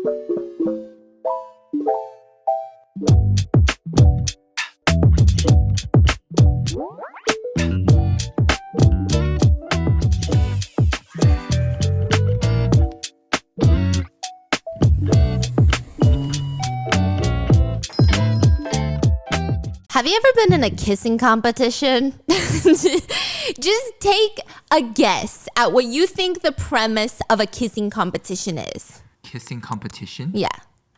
Have you ever been in a kissing competition? Just take a guess at what you think the premise of a kissing competition is. Kissing competition? Yeah.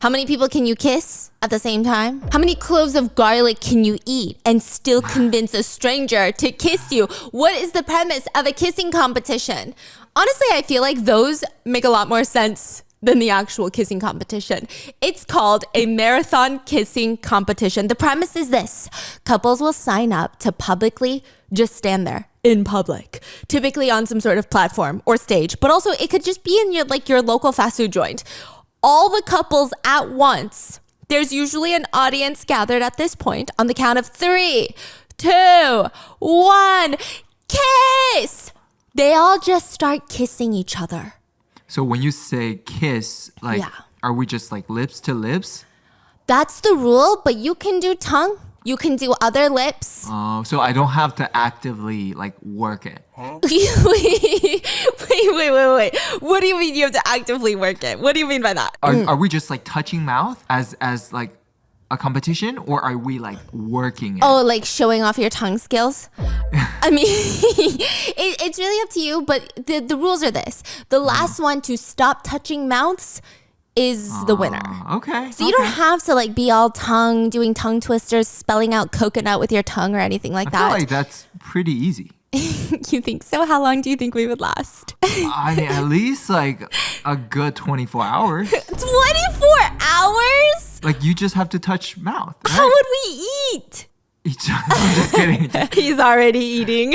How many people can you kiss at the same time? How many cloves of garlic can you eat and still convince a stranger to kiss you? What is the premise of a kissing competition? Honestly, I feel like those make a lot more sense than the actual kissing competition. It's called a marathon kissing competition. The premise is this: couples will sign up to publicly just stand there in public, typically on some sort of platform or stage, but also it could just be in your local fast food joint. All the couples at once. There's usually an audience gathered at this point. On the count of 3, 2, 1, kiss! They all just start kissing each other. So when you say kiss, are we just like lips to lips? That's the rule, but you can do tongue. You can do other lips. Oh, so I don't have to actively work it. Huh? Wait. What do you mean you have to actively work it? What do you mean by that? Are we just touching mouth as a competition, or are we working it? Oh, showing off your tongue skills? I mean, it's really up to you, but the rules are this. The last one to stop touching mouths is the winner. Okay. So you don't have to be all tongue, doing tongue twisters, spelling out coconut with your tongue or anything like that. I feel like that's pretty easy. You think so? How long do you think we would last? I mean, at least a good 24 hours. 24 hours? You just have to touch mouth. Right? How would we eat? I'm just kidding. He's already eating.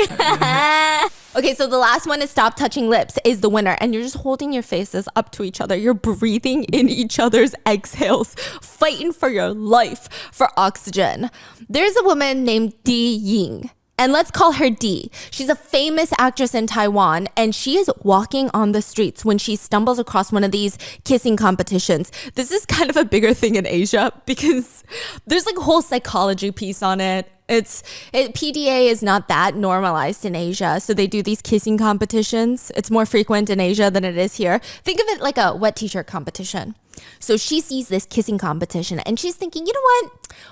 Okay, so the last one is stop touching lips is the winner. And you're just holding your faces up to each other. You're breathing in each other's exhales, fighting for your life for oxygen. There's a woman named Di Ying. And let's call her Dee. She's a famous actress in Taiwan, and she is walking on the streets when she stumbles across one of these kissing competitions. This is kind of a bigger thing in Asia because there's a whole psychology piece on it. PDA is not that normalized in Asia, so they do these kissing competitions. It's more frequent in Asia than it is here. Think of it like a wet t-shirt competition. So she sees this kissing competition and she's thinking, you know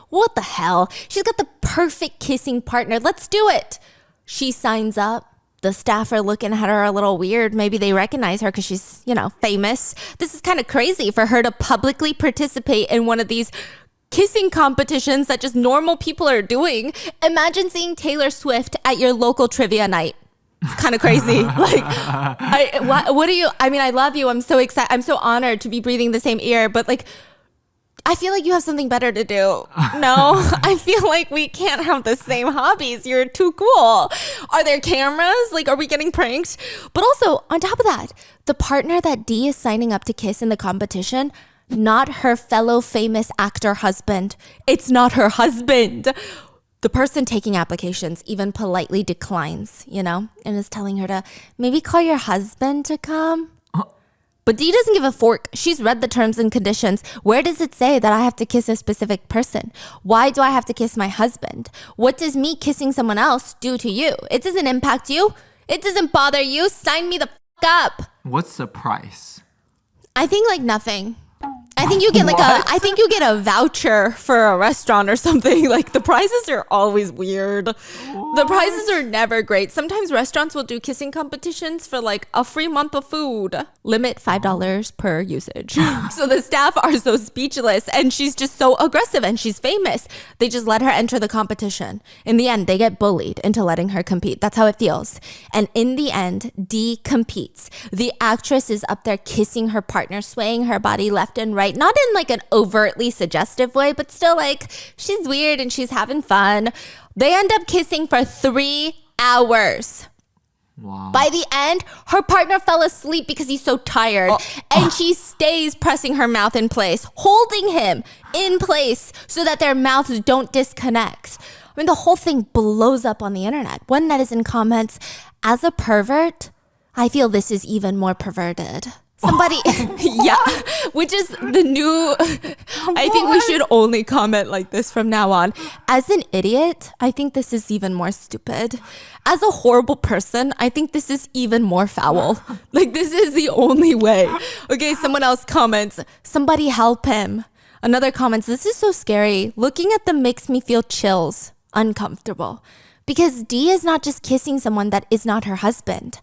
what the hell? She's got the perfect kissing partner. Let's do it. She signs up. The staff are looking at her a little weird. Maybe they recognize her because she's, famous. This is kind of crazy for her to publicly participate in one of these kissing competitions that just normal people are doing. Imagine seeing Taylor Swift at your local trivia night. It's kind of crazy. What do you, I love you. I'm so excited. I'm so honored to be breathing the same air, but I feel like you have something better to do. No, I feel like we can't have the same hobbies. You're too cool. Are there cameras? Are we getting pranked? But also, on top of that, the partner that Dee is signing up to kiss in the competition, not her fellow famous actor husband. It's not her husband. The person taking applications even politely declines, and is telling her to maybe call your husband to come. But Dee doesn't give a fork. She's read the terms and conditions. Where does it say that I have to kiss a specific person? Why do I have to kiss my husband? What does me kissing someone else do to you? It doesn't impact you. It doesn't bother you. Sign me the up. What's the price? I think nothing. I think you get a voucher for a restaurant or something. The prices are always weird. What? The prices are never great. Sometimes restaurants will do kissing competitions for a free month of food. Limit $5 per usage. So the staff are so speechless and she's just so aggressive and she's famous. They just let her enter the competition. In the end, they get bullied into letting her compete. That's how it feels. And in the end, Dee competes. The actress is up there kissing her partner, swaying her body left and right. Not in an overtly suggestive way, but still she's weird and she's having fun. They end up kissing for 3 hours. Wow. By the end, her partner fell asleep because he's so tired. And she stays pressing her mouth in place, holding him in place so that their mouths don't disconnect. The whole thing blows up on the internet. One netizen comments, as a pervert, I feel this is even more perverted. Somebody, yeah, which is the new, I think we should only comment like this from now on. As an idiot, I think this is even more stupid. As a horrible person, I think this is even more foul. Like, this is the only way. Okay, someone else comments, somebody help him. Another comments, this is so scary. Looking at them makes me feel chills, uncomfortable. Because D is not just kissing someone that is not her husband.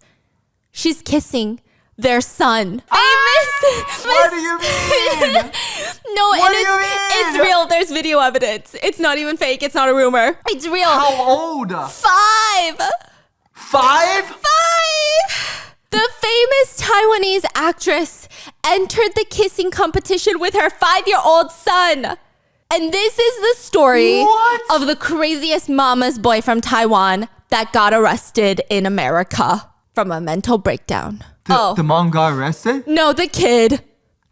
She's kissing their son. What do you mean? No, What and do you mean? it's real. There's video evidence. It's not even fake. It's not a rumor. It's real. How old? 5. 5? The famous Taiwanese actress entered the kissing competition with her 5-year-old son. And this is the story What? of the craziest mama's boy from Taiwan that got arrested in America from a mental breakdown. The mom got arrested? No, the kid.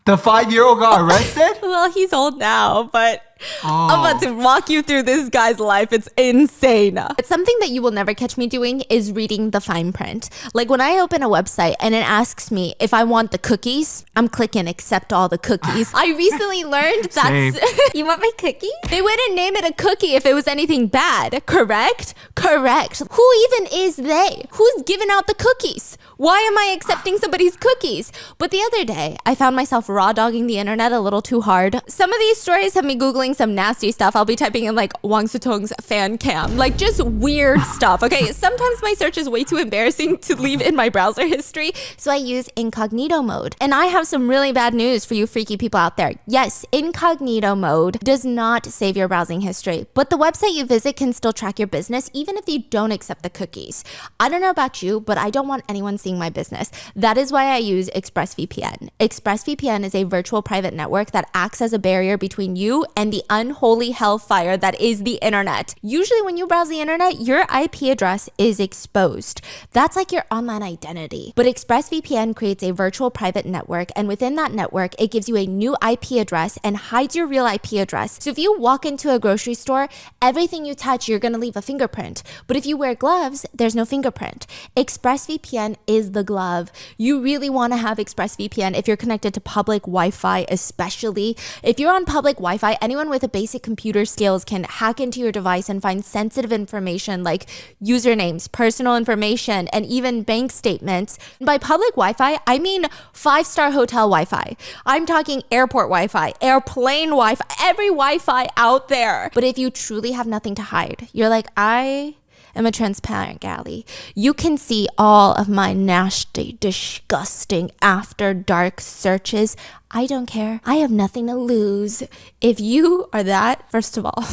The 5-year-old got arrested? Well, he's old now, but Oh. I'm about to walk you through this guy's life. It's insane. It's something that you will never catch me doing is reading the fine print. Like when I open a website and it asks me if I want the cookies, I'm clicking accept all the cookies. I recently learned Same. that's you want my cookie? They wouldn't name it a cookie if it was anything bad. Correct? Correct. Who even is they? Who's giving out the cookies? Why am I accepting somebody's cookies? But the other day, I found myself raw dogging the internet a little too hard. Some of these stories have me Googling some nasty stuff. I'll be typing in like Wang Sutong's fan cam, like just weird stuff. Okay, sometimes my search is way too embarrassing to leave in my browser history, so I use incognito mode. And I have some really bad news for you freaky people out there. Yes, incognito mode does not save your browsing history, but the website you visit can still track your business even if you don't accept the cookies. I don't know about you, but I don't want anyone seeing my business. That is why I use ExpressVPN. ExpressVPN is a virtual private network that acts as a barrier between you and the unholy hellfire that is the internet. Usually when you browse the internet, your IP address is exposed. That's like your online identity. But ExpressVPN creates a virtual private network, and within that network, it gives you a new IP address and hides your real IP address. So if you walk into a grocery store, everything you touch, you're gonna leave a fingerprint. But if you wear gloves, there's no fingerprint. ExpressVPN is the glove. You really wanna have ExpressVPN if you're connected to public Wi-Fi, especially. If you're on public Wi-Fi, anyone with a basic computer skills can hack into your device and find sensitive information like usernames, personal information, and even bank statements. By public Wi-Fi, I mean 5-star hotel Wi-Fi. I'm talking airport Wi-Fi, airplane Wi-Fi, every Wi-Fi out there. But if you truly have nothing to hide, you're like, I am a transparent galley. You can see all of my nasty, disgusting after dark searches. I don't care. I have nothing to lose. If you are that, first of all,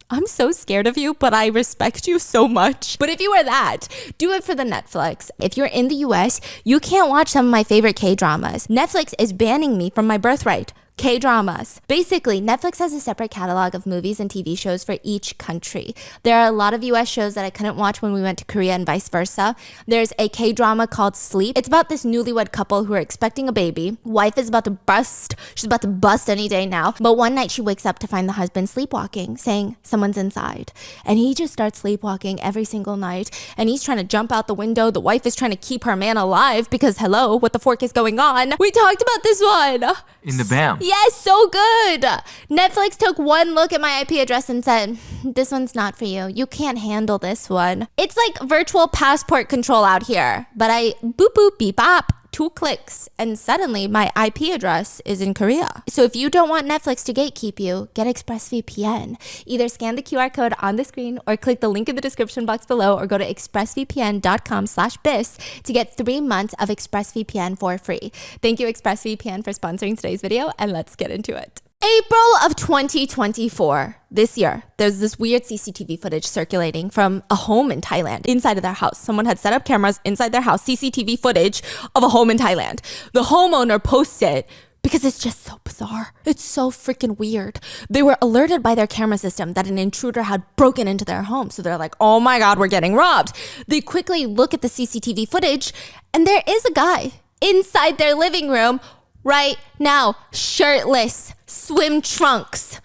I'm so scared of you, but I respect you so much. But if you are that, do it for the Netflix. If you're in the US, you can't watch some of my favorite K-dramas. Netflix is banning me from my birthright. K-dramas. Basically, Netflix has a separate catalog of movies and TV shows for each country. There are a lot of US shows that I couldn't watch when we went to Korea and vice versa. There's a K-drama called Sleep. It's about this newlywed couple who are expecting a baby. Wife is about to bust. She's about to bust any day now. But one night she wakes up to find the husband sleepwalking, saying someone's inside. And he just starts sleepwalking every single night. And he's trying to jump out the window. The wife is trying to keep her man alive because, hello, what the fork is going on? We talked about this one. In the BAM. Yes, so good. Netflix took one look at my IP address and said, this one's not for you. You can't handle this one. It's like virtual passport control out here. But I boop boop beep bop. 2 clicks and suddenly my IP address is in Korea. So if you don't want Netflix to gatekeep you, get ExpressVPN. Either scan the QR code on the screen or click the link in the description box below or go to expressvpn.com/bis to get 3 months of ExpressVPN for free. Thank you ExpressVPN for sponsoring today's video, and let's get into it. April of 2024, this year, there's this weird CCTV footage circulating from a home in Thailand, inside of their house. Someone had set up cameras inside their house, CCTV footage of a home in Thailand. The homeowner posted because it's just so bizarre. It's so freaking weird. They were alerted by their camera system that an intruder had broken into their home. So they're like, oh my God, we're getting robbed. They quickly look at the CCTV footage and there is a guy inside their living room right now, shirtless, swim trunks.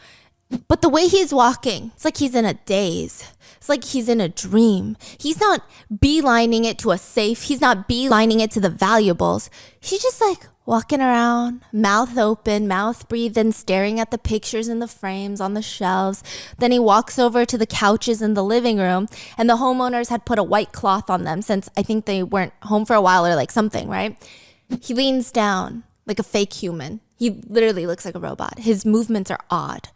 But the way he's walking, it's like he's in a daze. It's like he's in a dream. He's not beelining it to a safe. He's not beelining it to the valuables. He's just like walking around, mouth open, mouth breathing, staring at the pictures in the frames on the shelves. Then he walks over to the couches in the living room, and the homeowners had put a white cloth on them since I think they weren't home for a while or like something, right? He leans down like a fake human. He literally looks like a robot. His movements are odd.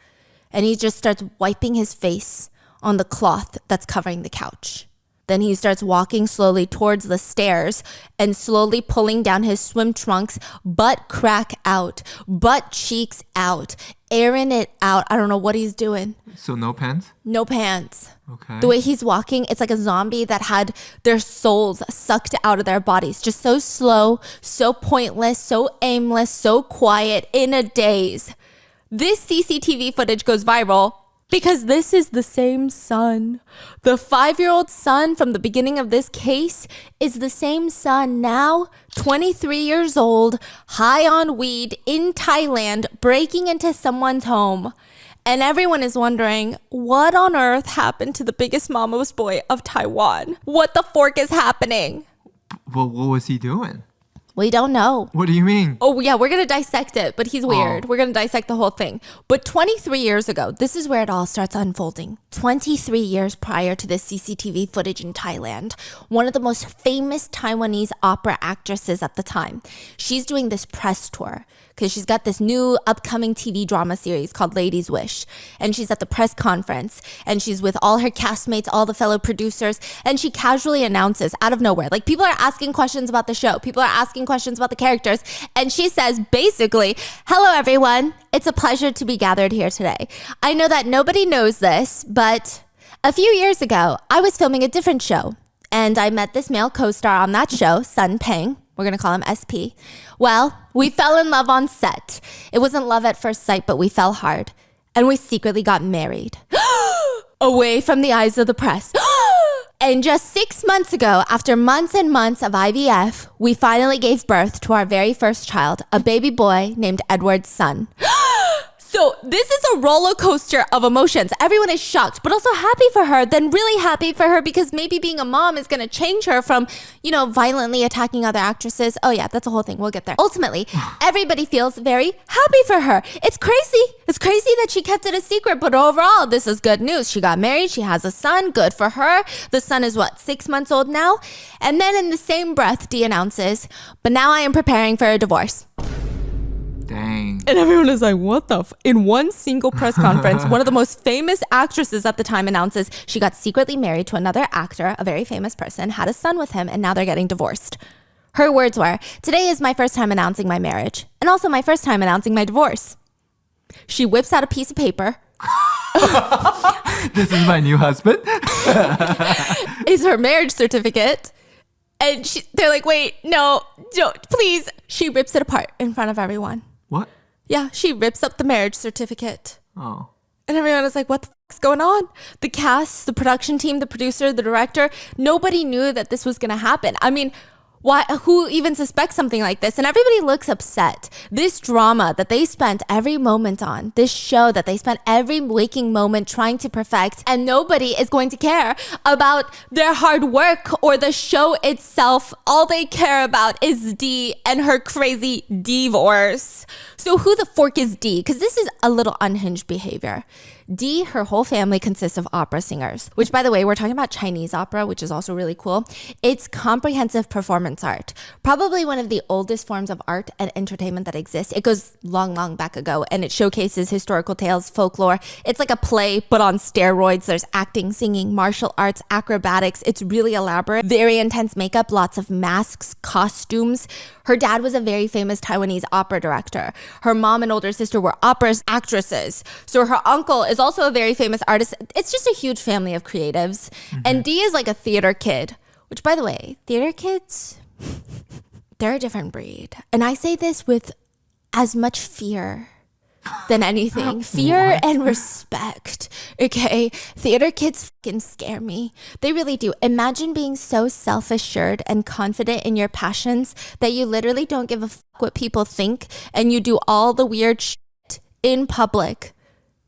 And he just starts wiping his face on the cloth that's covering the couch. Then he starts walking slowly towards the stairs and slowly pulling down his swim trunks, butt crack out, butt cheeks out, airing it out. I don't know what he's doing. So no pants? No pants. Okay. The way he's walking, it's like a zombie that had their souls sucked out of their bodies. Just so slow, so pointless, so aimless, so quiet, in a daze. This CCTV footage goes viral because this is the same son. The 5-year-old son from the beginning of this case is the same son now, 23 years old, high on weed in Thailand, breaking into someone's home. And everyone is wondering, what on earth happened to the biggest mama's boy of Taiwan? What the fork is happening? Well, what was he doing? We don't know. What do you mean? Oh, yeah, we're going to dissect it, but he's weird. We're going to dissect the whole thing. But 23 years ago, this is where it all starts unfolding. 23 years prior to this CCTV footage in Thailand, one of the most famous Taiwanese opera actresses at the time, she's doing this press tour because she's got this new upcoming TV drama series called Ladies Wish. And she's at the press conference and she's with all her castmates, all the fellow producers, and she casually announces out of nowhere, like people are asking questions about the show. People are asking questions about the characters. And she says basically, hello everyone. It's a pleasure to be gathered here today. I know that nobody knows this, but a few years ago, I was filming a different show and I met this male co-star on that show, Sun Peng. We're going to call him SP. Well, we fell in love on set. It wasn't love at first sight, but we fell hard. And we secretly got married. Away from the eyes of the press. And just 6 months ago, after months and months of IVF, we finally gave birth to our very first child, a baby boy named Edward's son. So this is a roller coaster of emotions. Everyone is shocked, but also happy for her, then really happy for her because maybe being a mom is going to change her from, violently attacking other actresses. Oh yeah, that's a whole thing. We'll get there. Ultimately, everybody feels very happy for her. It's crazy. It's crazy that she kept it a secret, but overall, this is good news. She got married. She has a son. Good for her. The son is 6 months old now? And then in the same breath, Dee announces, but now I am preparing for a divorce. Dang. And everyone is like, what the In one single press conference, one of the most famous actresses at the time announces she got secretly married to another actor, a very famous person, had a son with him, and now they're getting divorced. Her words were, today is my first time announcing my marriage, and also my first time announcing my divorce. She whips out a piece of paper. This is my new husband? It's her marriage certificate. And they're like, wait, no, don't, please. She rips it apart in front of everyone. What? Yeah, she rips up the marriage certificate. Oh. And everyone was like, what the fuck's going on? The cast, the production team, the producer, the director, nobody knew that this was going to happen. I mean, why? Who even suspects something like this? And everybody looks upset. This drama that they spent every moment on, this show that they spent every waking moment trying to perfect, and nobody is going to care about their hard work or the show itself. All they care about is Dee and her crazy divorce. So who the fork is Dee? Because this is a little unhinged behavior. Dee, her whole family consists of opera singers, which, by the way, we're talking about Chinese opera, which is also really cool. It's comprehensive performance art, probably one of the oldest forms of art and entertainment that exists. It goes long, long back ago, and it showcases historical tales, folklore. It's like a play, but on steroids. There's acting, singing, martial arts, acrobatics. It's really elaborate, very intense makeup, lots of masks, costumes. Her dad was a very famous Taiwanese opera director. Her mom and older sister were opera actresses. So her uncle is also a very famous artist. It's just a huge family of creatives. Mm-hmm. And Dee is like a theater kid, which, by the way, theater kids, they're a different breed. And I say this with as much fear than anything. Fear and respect. Okay? Theater kids fucking scare me. They really do. Imagine being so self-assured and confident in your passions that you literally don't give a fuck what people think and you do all the weird shit in public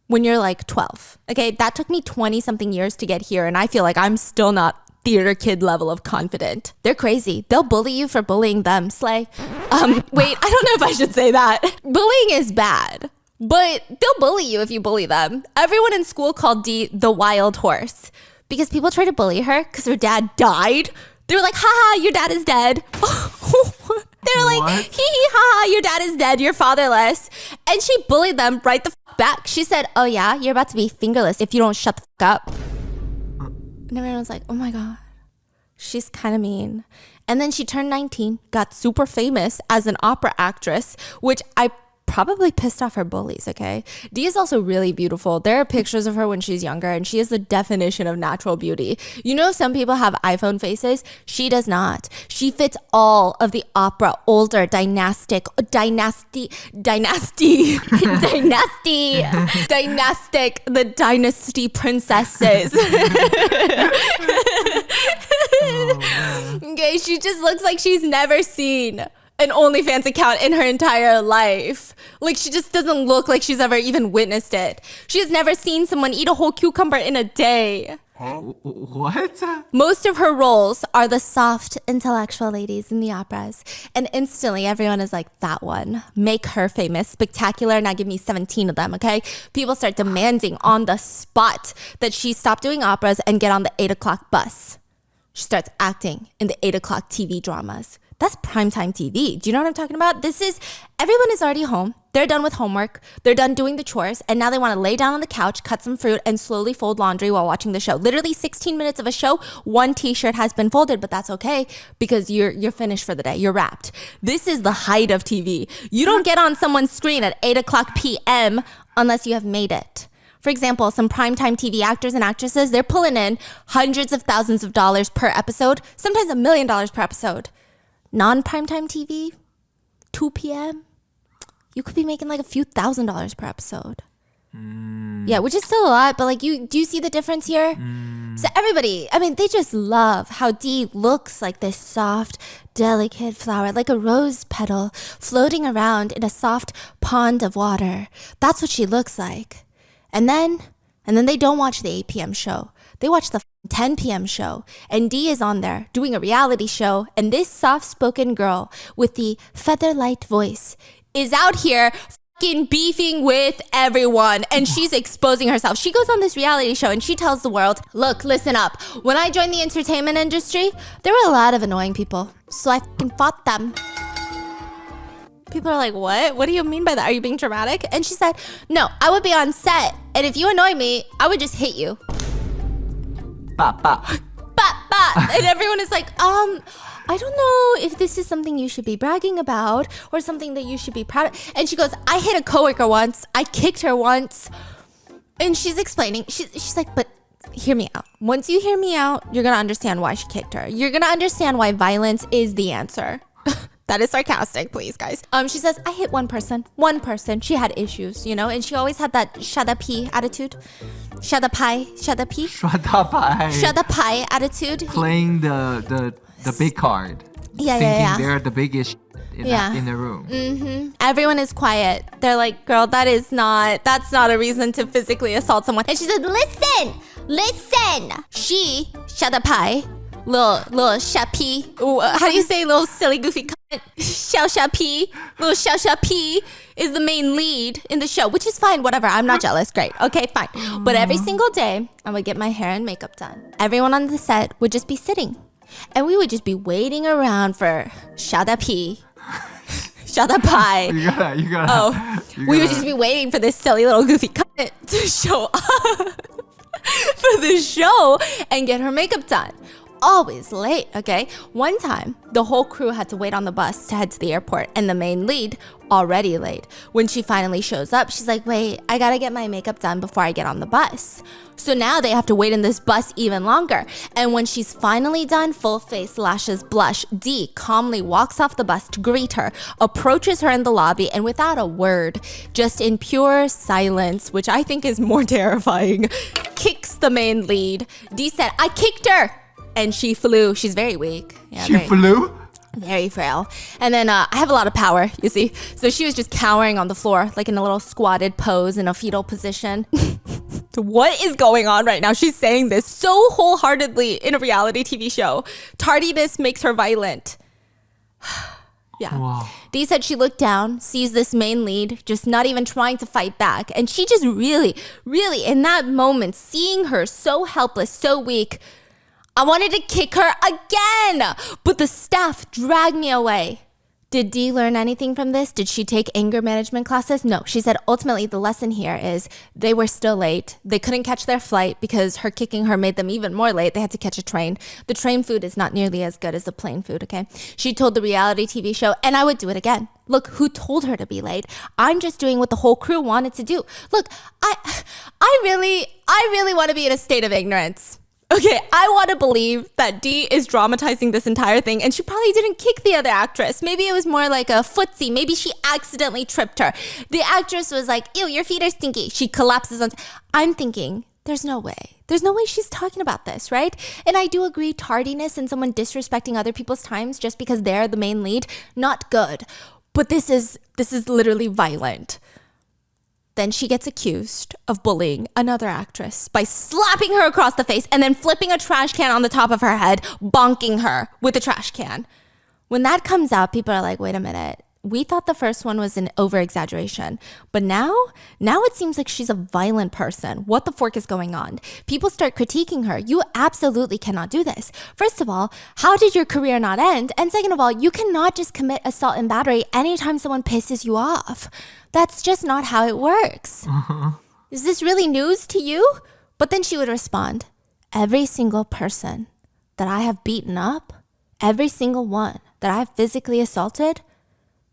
when you're like 12. Okay? That took me 20 something years to get here and I feel like I'm still not theater kid level of confident. They're crazy. They'll bully you for bullying them. Slay. Wait, I don't know if I should say that. Bullying is bad, but they'll bully you if you bully them. Everyone in school called Dee the wild horse because people try to bully her because her dad died. They were like, haha, your dad is dead. They were like, hee hee, haha, your dad is dead. You're fatherless. And she bullied them right the back. She said, oh yeah, you're about to be fingerless if you don't shut the up. And everyone was like, oh my God, she's kind of mean. And then she turned 19, got super famous as an opera actress, which I probably pissed off her bullies, okay? Dee is also really beautiful. There are pictures of her when she's younger, and she is the definition of natural beauty. You know, some people have iPhone faces. She does not. She fits all of the opera, older, dynastic princesses. Okay, she just looks like she's never seen an OnlyFans account in her entire life. Like, she just doesn't look like she's ever even witnessed it. She has never seen someone eat a whole cucumber in a day. What? Most of her roles are the soft, intellectual ladies in the operas. And instantly, everyone is like, that one. Make her famous, spectacular, now give me 17 of them, okay? People start demanding on the spot that she stop doing operas and get on the 8 o'clock bus. She starts acting in the 8 o'clock TV dramas. That's primetime TV. Do you know what I'm talking about? Everyone is already home. They're done with homework. They're done doing the chores. And now they want to lay down on the couch, cut some fruit, and slowly fold laundry while watching the show. Literally 16 minutes of a show, one t-shirt has been folded, but that's okay because you're finished for the day. You're wrapped. This is the height of TV. You don't get on someone's screen at 8 o'clock p.m. unless you have made it. For example, some primetime TV actors and actresses, they're pulling in hundreds of thousands of dollars per episode, sometimes $1 million per episode. Non-primetime TV, 2 p.m., you could be making like a few $1,000s per episode. Yeah, which is still a lot, but like, do you see the difference here? So everybody, I mean, they just love how Dee looks like this soft, delicate flower, like a rose petal floating around in a soft pond of water. That's what she looks like. And then they don't watch the 8 p.m. show. They watch the 10 p.m. show, and Dee is on there doing a reality show, and this soft-spoken girl with the feather-light voice is out here fucking beefing with everyone, and she's exposing herself. She goes on this reality show, and she tells the world, look, listen up. When I joined the entertainment industry, there were a lot of annoying people, so I fucking fought them. People are like, what? What do you mean by that? Are you being dramatic? And she said, no, I would be on set, and if you annoy me, I would just hit you. Ba, ba. Ba, ba. And everyone is like, I don't know if this is something you should be bragging about or something that you should be proud of. And she goes, I hit a coworker once. I kicked her once. And she's explaining. She's like, but hear me out. Once you hear me out, you're going to understand why she kicked her. You're going to understand why violence is the answer. That is sarcastic, please, guys. She says, I hit one person. She had issues, you know, and she always had that shut-up-pie attitude. Shut-up-pie attitude. Playing the big card. Yeah. They're the biggest in the room. Mm-hmm. Everyone is quiet. They're like, girl, that's not a reason to physically assault someone. And she said, listen. She, shut-up-pie. Little Shapi. How do you say little silly goofy cunt? Xiao Shapi. Little Xiao Shapi is the main lead in the show, which is fine, whatever. I'm not jealous. Great. Okay, fine. But every single day, I would get my hair and makeup done. Everyone on the set would just be sitting. And we would just be waiting around for Shadapi. Shadapai. You gotta. We would just be waiting for this silly little goofy cunt to show up for the show and get her makeup done. Always late, okay? One time, the whole crew had to wait on the bus to head to the airport, and the main lead, already late. When she finally shows up, she's like, wait, I gotta get my makeup done before I get on the bus. So now they have to wait in this bus even longer. And when she's finally done, full face, lashes, blush, Dee calmly walks off the bus to greet her, approaches her in the lobby, and without a word, just in pure silence, which I think is more terrifying, kicks the main lead. Dee said, I kicked her! And she flew. She's very weak. Yeah, she flew? Very frail. And then I have a lot of power, you see. So she was just cowering on the floor, like in a little squatted pose in a fetal position. What is going on right now? She's saying this so wholeheartedly in a reality TV show. Tardiness makes her violent. Yeah. Wow. Dee said she looked down, sees this main lead, just not even trying to fight back. And she just really, in that moment, seeing her so helpless, so weak, I wanted to kick her again. But the staff dragged me away. Did Dee learn anything from this? Did she take anger management classes? No. She said ultimately the lesson here is they were still late. They couldn't catch their flight because her kicking her made them even more late. They had to catch a train. The train food is not nearly as good as the plane food, okay? She told the reality TV show, and I would do it again. Look, who told her to be late? I'm just doing what the whole crew wanted to do. Look, I really want to be in a state of ignorance. Okay, I want to believe that Dee is dramatizing this entire thing and she probably didn't kick the other actress. Maybe it was more like a footsie. Maybe she accidentally tripped her. The actress was like, ew, your feet are stinky. She collapses on. I'm thinking, there's no way. There's no way she's talking about this, right? And I do agree, tardiness and someone disrespecting other people's times just because they're the main lead, not good. But this is literally violent. Then she gets accused of bullying another actress by slapping her across the face and then flipping a trash can on the top of her head, bonking her with a trash can. When that comes out, people are like, wait a minute. We thought the first one was an over-exaggeration, but now it seems like she's a violent person. What the fork is going on? People start critiquing her. You absolutely cannot do this. First of all, how did your career not end? And second of all, you cannot just commit assault and battery anytime someone pisses you off. That's just not how it works. Is this really news to you? But then she would respond, every single person that I have beaten up, every single one that I've physically assaulted,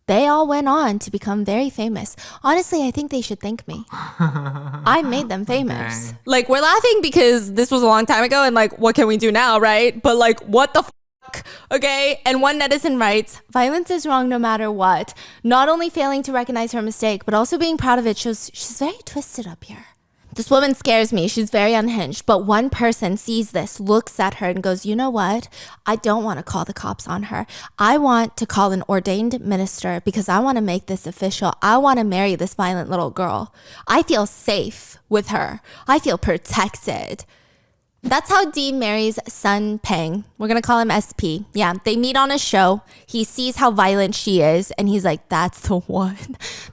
they all went on to become very famous. Honestly, I think they should thank me. I made them famous. Okay. Like, we're laughing because this was a long time ago and like, what can we do now, right? But like, what the fuck? Okay? And one netizen writes, violence is wrong no matter what. Not only failing to recognize her mistake, but also being proud of it shows she's very twisted up here. This woman scares me. She's very unhinged. But one person sees this, looks at her and goes, you know what? I don't want to call the cops on her. I want to call an ordained minister because I want to make this official. I want to marry this violent little girl. I feel safe with her. I feel protected. That's how Dee marries Sun Peng. We're going to call him SP. Yeah, they meet on a show. He sees how violent she is, and he's like, that's the one.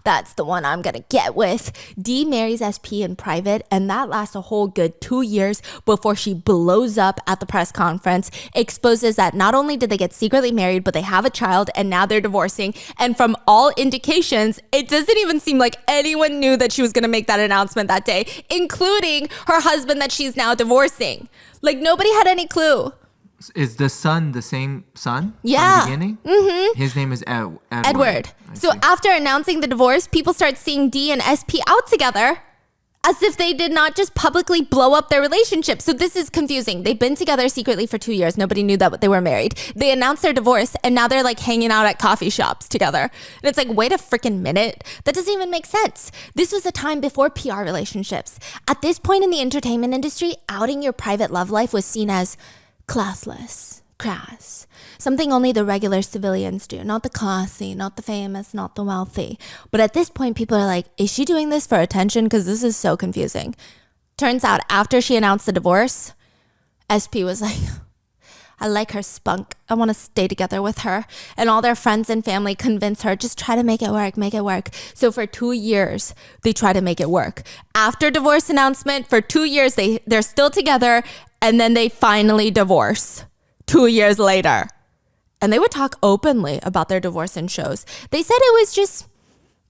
That's the one I'm going to get with. Dee marries SP in private, and that lasts a whole good 2 years before she blows up at the press conference, exposes that not only did they get secretly married, but they have a child, and now they're divorcing. And from all indications, it doesn't even seem like anyone knew that she was going to make that announcement that day, including her husband that she's now divorcing. Like, nobody had any clue. Is the son the same son? Yeah. From the beginning? Mm-hmm. His name is Edward. So after announcing the divorce, people start seeing Dee and SP out together as if they did not just publicly blow up their relationship. So this is confusing. They've been together secretly for 2 years. Nobody knew that they were married. They announced their divorce and now they're like hanging out at coffee shops together. And it's like, wait a freaking minute. That doesn't even make sense. This was a time before PR relationships. At this point in the entertainment industry, outing your private love life was seen as classless, crass, something only the regular civilians do, not the classy, not the famous, not the wealthy. But at this point, people are like, is she doing this for attention? Because this is so confusing. Turns out after she announced the divorce, SP was like, I like her spunk. I want to stay together with her. And all their friends and family convince her, just try to make it work, make it work. So for 2 years, they try to make it work. After divorce announcement, for 2 years, they're still together. And then they finally divorce 2 years later. And they would talk openly about their divorce in shows. They said it was just,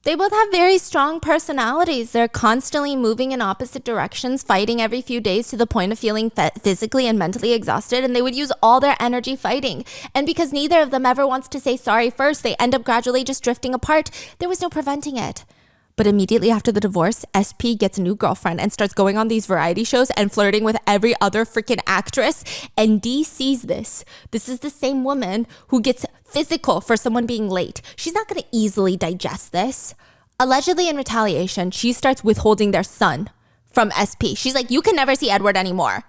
they both have very strong personalities. They're constantly moving in opposite directions, fighting every few days to the point of feeling physically and mentally exhausted. And they would use all their energy fighting. And because neither of them ever wants to say sorry first, they end up gradually just drifting apart. There was no preventing it. But immediately after the divorce, SP gets a new girlfriend and starts going on these variety shows and flirting with every other freaking actress. And Dee sees this. This is the same woman who gets physical for someone being late. She's not going to easily digest this. Allegedly in retaliation, she starts withholding their son from SP. She's like, you can never see Edward anymore.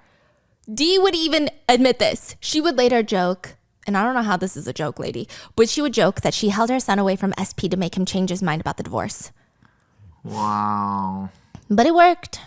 Dee would even admit this. She would later joke, and I don't know how this is a joke, lady, but she would joke that she held her son away from SP to make him change his mind about the divorce. Wow. But it worked.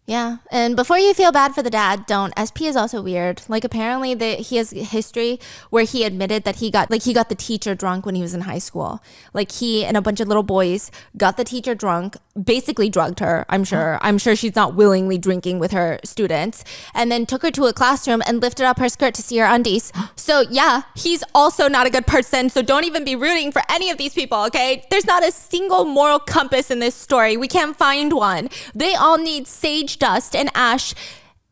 Yeah, and before you feel bad for the dad, don't. SP is also weird. Like apparently he has history where he admitted that he got the teacher drunk when he was in high school. Like he and a bunch of little boys got the teacher drunk, basically drugged her. I'm sure she's not willingly drinking with her students, and then took her to a classroom and lifted up her skirt to see her undies. So yeah, he's also not a good person. So don't even be rooting for any of these people. Okay, there's not a single moral compass in this story. We can't find one. They all need sage dust and ash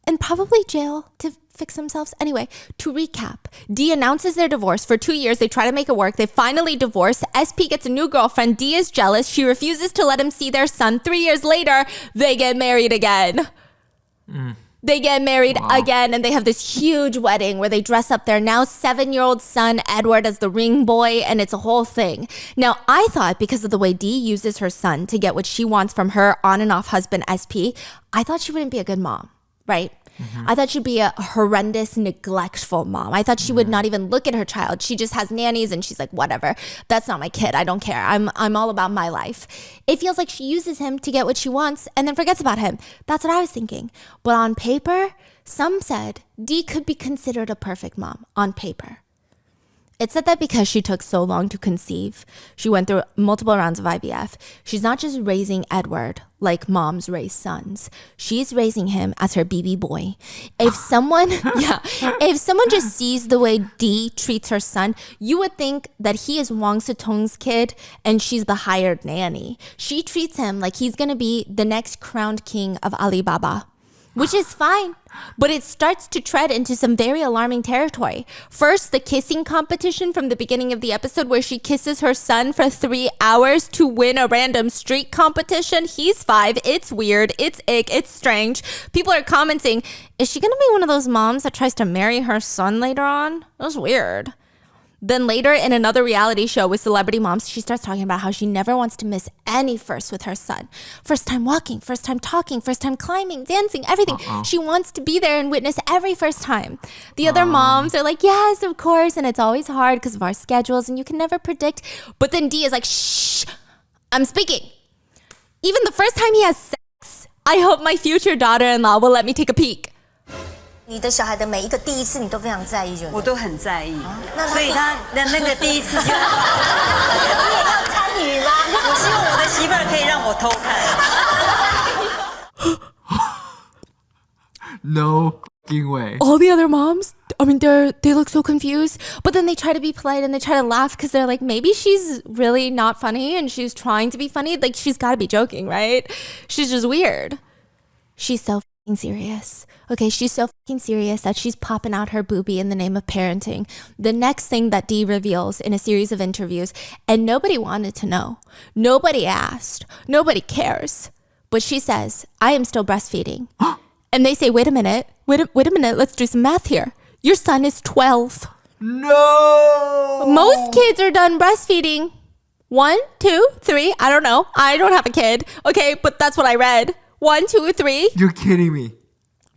and probably jail to fix themselves. Anyway, to recap, D announces their divorce. For 2 years, they try to make it work. They finally divorce. SP gets a new girlfriend. D is jealous. She refuses to let him see their son. 3 years later, they get married again. They get married again, and they have this huge wedding where they dress up their now 7-year-old son, Edward, as the ring boy, and it's a whole thing. Now, I thought because of the way D uses her son to get what she wants from her on and off husband, SP, I thought she wouldn't be a good mom, right? I thought she'd be a horrendous, neglectful mom. I thought she would not even look at her child. She just has nannies and she's like, whatever, that's not my kid. I don't care. I'm all about my life. It feels like she uses him to get what she wants and then forgets about him. That's what I was thinking. But on paper, some said D could be considered a perfect mom on paper. It said that because she took so long to conceive, she went through multiple rounds of IVF. She's not just raising Edward like moms raise sons. She's raising him as her baby boy. If someone just sees the way D treats her son, you would think that he is Wang Sitong's kid and she's the hired nanny. She treats him like he's going to be the next crowned king of Alibaba. Which is fine, but it starts to tread into some very alarming territory. First, the kissing competition from the beginning of the episode where she kisses her son for 3 hours to win a random street competition. He's 5. It's weird. It's ick. It's strange. People are commenting, is she going to be one of those moms that tries to marry her son later on? That's weird. Then later in another reality show with celebrity moms, she starts talking about how she never wants to miss any first with her son. First time walking, first time talking, first time climbing, dancing, everything. She wants to be there and witness every first time. The other moms are like, yes, of course. And it's always hard because of our schedules and you can never predict. But then D is like, shh, I'm speaking. Even the first time he has sex, I hope my future daughter-in-law will let me take a peek. 你的小孩的每一个第一次，你都非常在意，我都很在意，所以他的那个第一次就，你也要参与吗？我希望我的媳妇儿可以让我偷看。No fucking way. All the other moms, I mean, they look so confused, but then they try to be polite and they try to laugh because they're like, maybe she's really not funny and she's trying to be funny. Like, she's got to be joking, right? She's just weird. She's so serious. Okay, she's so fucking serious that she's popping out her boobie in the name of parenting. The next thing that Dee reveals in a series of interviews, and nobody wanted to know. Nobody asked. Nobody cares. But she says, I am still breastfeeding. And they say, wait a minute, let's do some math here. Your son is 12. No! Most kids are done breastfeeding. 1, 2, 3, I don't know. I don't have a kid. Okay, but that's what I read. 1, 2, 3. You're kidding me.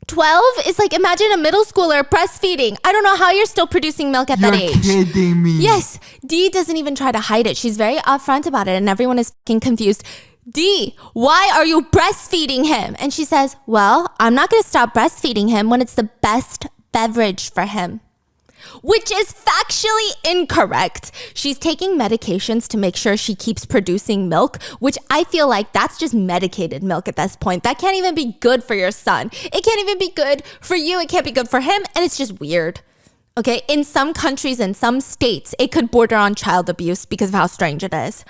12 is like, imagine a middle schooler breastfeeding. I don't know how you're still producing milk at that age. You're kidding me. Yes. Dee doesn't even try to hide it. She's very upfront about it and everyone is fucking confused. Dee, why are you breastfeeding him? And she says, well, I'm not going to stop breastfeeding him when it's the best beverage for him. Which is factually incorrect. She's taking medications to make sure she keeps producing milk, which I feel like that's just medicated milk at this point. That can't even be good for your son. It can't even be good for you. It can't be good for him. And it's just weird. Okay, in some countries and some states, it could border on child abuse because of how strange it is.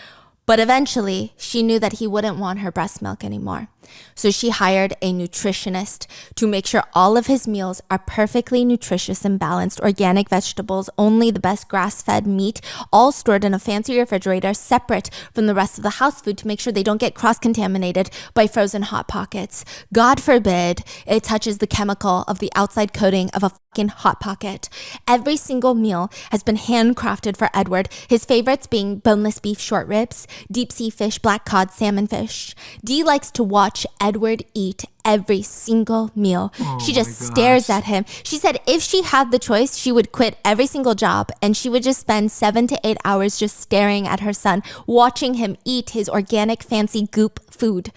But eventually, she knew that he wouldn't want her breast milk anymore. So she hired a nutritionist to make sure all of his meals are perfectly nutritious and balanced, organic vegetables, only the best grass-fed meat, all stored in a fancy refrigerator separate from the rest of the house food to make sure they don't get cross-contaminated by frozen Hot Pockets. God forbid it touches the chemical of the outside coating of a fucking Hot Pocket. Every single meal has been handcrafted for Edward, his favorites being boneless beef short ribs, deep sea fish, black cod, salmon fish. Dee likes to watch Edward eat every single meal. She just stares at him. She said if she had the choice, she would quit every single job and she would just spend 7 to 8 hours just staring at her son, watching him eat his organic fancy goop food.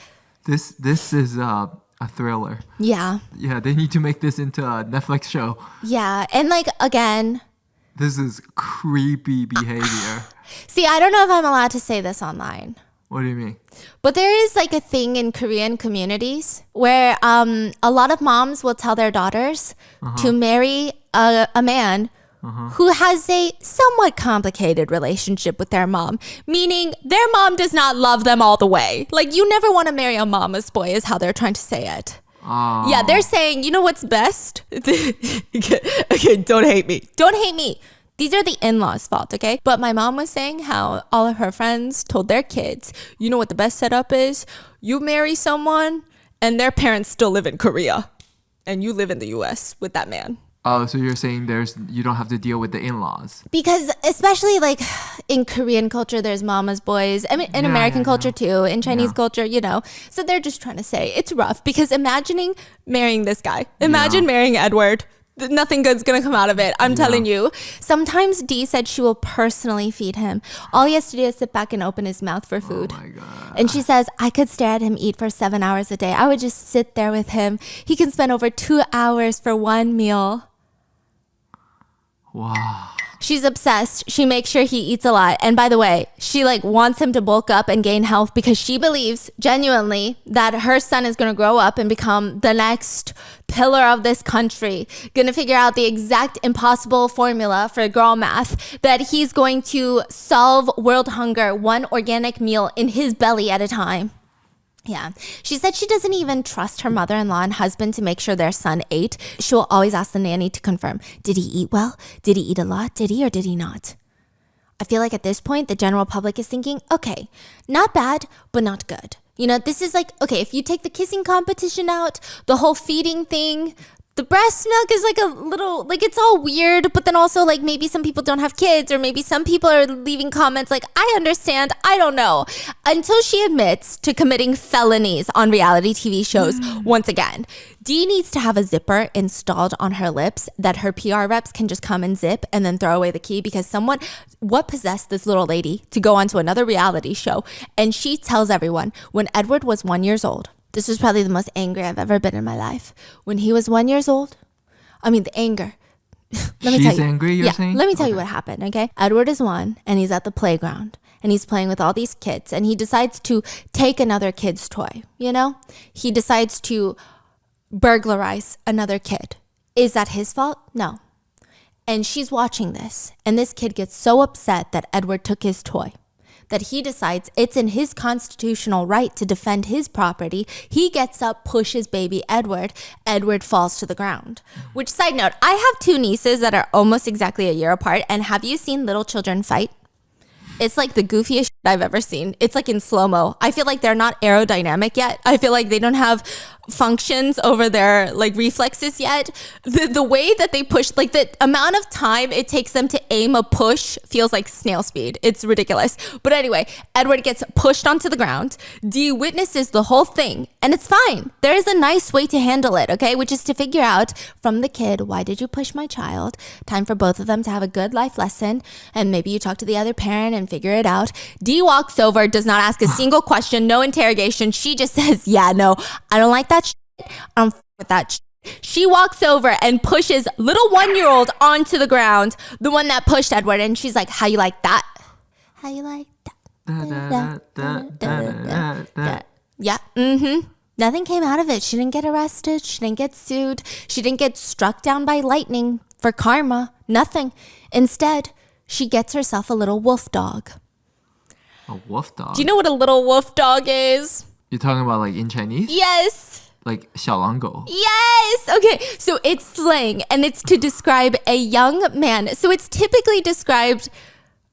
This is a thriller. Yeah. Yeah, they need to make this into a Netflix show. Yeah. And like, again, This is creepy behavior. see, I don't know if I'm allowed to say this online. What do you mean? But there is like a thing in Korean communities where a lot of moms will tell their daughters to marry a man who has a somewhat complicated relationship with their mom, meaning their mom does not love them all the way. Like, you never want to marry a mama's boy is how they're trying to say it. Oh. Yeah, they're saying, you know what's best? Okay, don't hate me. Don't hate me. These are the in-laws' fault, okay? But my mom was saying how all of her friends told their kids, you know what the best setup is? You marry someone and their parents still live in Korea and you live in the US with that man. Oh, so you're saying you don't have to deal with the in-laws. Because especially like in Korean culture, there's mama's boys. I mean, in American culture too, in Chinese culture, you know. So they're just trying to say it's rough because imagining marrying this guy, imagine marrying Edward. Nothing good's gonna come out of it. I'm telling you. Sometimes Dee said she will personally feed him. All he has to do is sit back and open his mouth for food. Oh my God. And she says, I could stare at him eat for 7 hours a day. I would just sit there with him. He can spend over 2 hours for one meal. Wow. She's obsessed. She makes sure he eats a lot. And by the way, she like wants him to bulk up and gain health because she believes genuinely that her son is going to grow up and become the next pillar of this country, going to figure out the exact impossible formula for girl math, that he's going to solve world hunger one organic meal in his belly at a time. Yeah. She said she doesn't even trust her mother-in-law and husband to make sure their son ate. She'll always ask the nanny to confirm. Did he eat well? Did he eat a lot? Did he or did he not? I feel like at this point, the general public is thinking, okay, not bad, but not good. You know, this is like, okay, if you take the kissing competition out, the whole feeding thing, the breast milk is like a little, like it's all weird, but then also like maybe some people don't have kids or maybe some people are leaving comments like, I understand, I don't know. Until she admits to committing felonies on reality TV shows once again. Dee needs to have a zipper installed on her lips that her PR reps can just come and zip and then throw away the key because what possessed this little lady to go onto another reality show? And she tells everyone when Edward was 1 year old, this was probably the most angry I've ever been in my life. When he was 1 year old, I mean, the anger. Let me She's tell you. angry, you're saying? Let me tell you what happened, okay? Edward is 1 and he's at the playground and he's playing with all these kids and he decides to take another kid's toy, you know? He decides to burglarize another kid. Is that his fault? No. And she's watching this and this kid gets so upset that Edward took his toy that he decides it's in his constitutional right to defend his property. He gets up, pushes baby Edward. Edward falls to the ground. Which, side note, I have 2 nieces that are almost exactly a year apart. And have you seen little children fight? It's like the goofiest shit I've ever seen. It's like in slow-mo. I feel like they're not aerodynamic yet. I feel like they don't have functions over their like reflexes yet. The way that they push, like the amount of time it takes them to aim a push feels like snail speed. It's ridiculous. But anyway, Edward gets pushed onto the ground. Dee witnesses the whole thing and it's fine. There is a nice way to handle it, okay? Which is to figure out from the kid, why did you push my child? Time for both of them to have a good life lesson. And maybe you talk to the other parent and figure it out. Dee walks over, does not ask a single question, no interrogation. She just says, yeah, no, I don't like that shit. I don't with that shit. She walks over and pushes little 1 year old onto the ground, the one that pushed Edward. And she's like, how you like that? How you like that? Yeah. Nothing came out of it. She didn't get arrested. She didn't get sued. She didn't get struck down by lightning for karma. Nothing. Instead, she gets herself a little wolf dog. A wolf dog? Do you know what a little wolf dog is? You're talking about like in Chinese? Yes. Like 小狼狗. Yes. Okay. So it's slang and it's to describe a young man. So it's typically described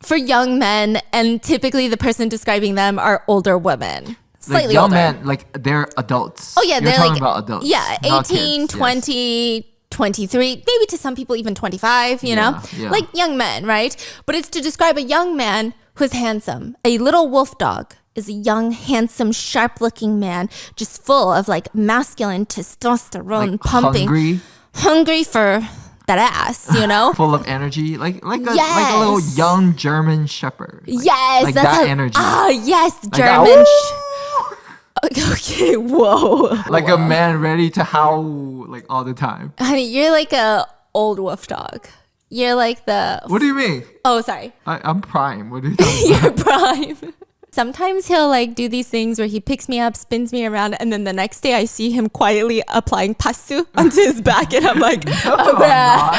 for young men and typically the person describing them are older women. Slightly like young older. men, like they're adults. Oh yeah. You're they're talking like, about adults. yeah. not 18, kids. 20, Yes. 23, maybe to some people even 25, you know? Yeah. Like young men, right? But it's to describe a young man who's handsome. A little wolf dog is a young, handsome, sharp-looking man, just full of like masculine testosterone Like pumping. Hungry for that ass, you know? Full of energy, like a little Yes. young German shepherd. Yes, like that's that how, energy. Ah, yes, Like German. that, Okay, whoa. Like a man ready to howl like all the time. Honey, you're like a old wolf dog. You're like the... What do you mean? Oh, sorry. I'm prime. What are you talking about? You're prime. Sometimes he'll like do these things where he picks me up, spins me around, and then the next day I see him quietly applying pasu onto his back, and I'm like, oh,